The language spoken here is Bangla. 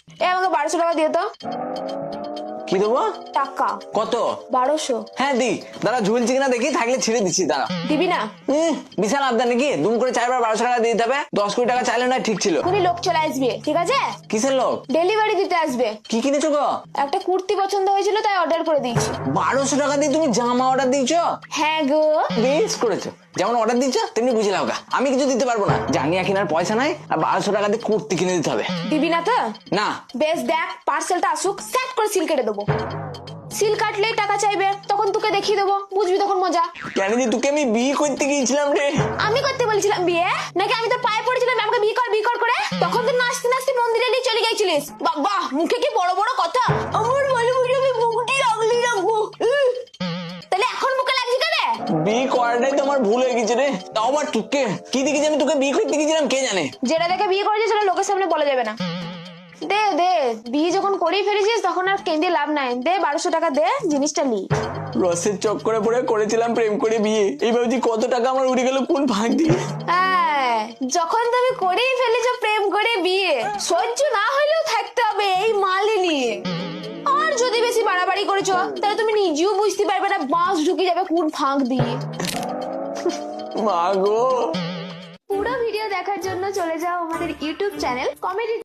আমাকে 1200 টাকা দিয়ে তো। কি দেবো? টাকা কত? 1200। হ্যাঁ দি, দাঁড়া ঝুলছি কিনা দেখি, থাকলে ছিঁড়ে দিচ্ছি, দাঁড়া। দিবি না? বিশাল আবদার নাকি? দুম করে 4 বার 1200 টাকা দিয়ে দিতে হবে? 10 কোটি টাকা চাইলে না, ঠিক ছিল। এখনই লোক চলে আসবে, ঠিক আছে? কিসের লোক? ডেলিভারি দিতে আসবে। কি কিনেছো গো? একটা কুর্তি পছন্দ হয়েছিল, তাই অর্ডার করে দিয়েছি। 1200 টাকা দিয়ে তুমি জামা অর্ডার দিয়েছো? হ্যাঁ গো। বেশ করেছো, যেমন অর্ডার দিচ্ছ তেমনি বুঝে লাও গা। আমি কিছু দিতে পারবো না, জাঙ্গিয়া কেনার পয়সা নাই, আর 1200 টাকা দিয়ে কুর্তি কিনে দিতে হবে। দিবি না তো? না। বেশ, দেখ পার্সেলটা আসুক, সেট করে সিল কেটে দেবো। সিল কাটলেই টাকা চাইবে, তখন তোকে দেখিয়ে দেবো, বুঝবি তখন মজা। কেন যে তোকে আমি বিয়ে করতে গিয়েছিলাম রে। আমি করতে বলেছিলাম বিয়ে, নাকি আমি তোর পায়ে পড়েছিলাম আমাকে বিয়ে কর করে? তখন তো নাচতে নাচতে মন্দিরে নিয়ে চলে গেছিলিস। বাবা, মুখে কি বড় বড় কথা! আমার বলে বুঝে আমি মুখটি রাখলি রাখবো। তাহলে এখন মুখে লাগছে কেন? বিয়ে করাটাই তো আমার ভুল হয়ে গেছে রে। তাও আবার তোকে কি দেখি যে আমি তোকে বিয়ে করতে গেছিলাম, কে জানে। যেটা দেখে বিয়ে করেছিস সেটা লোকের সামনে বলা যাবে না। দে দে, বিয়ে যখন করেই ফেলেছিস তখন আর কেঁদে লাভ নাই। দে 1200 টাকা দে, জিনিসটা নি। রসের চক্করে পড়ে করেছিলাম প্রেম করে বিয়ে, এই ভাবছি কত টাকা আমার উড়ে গেল কোন ভাগ দিয়ে। হ্যাঁ, যখন তুমি করেই ফেলেছো প্রেম করে বিয়ে, সহ্য না হলেও থাকতে হবে এই মালে নিয়ে। আর যদি বেশি বাড়াবাড়ি করেছো তাহলে তুমি নিজেও বুঝতে পারবে না বাঁশ ঢুকে যাবে কোন ফাঁক দিয়ে। মা গো। পুরো ভিডিও দেখার জন্য চলে যাও আমাদের ইউটিউব চ্যানেল কমেডি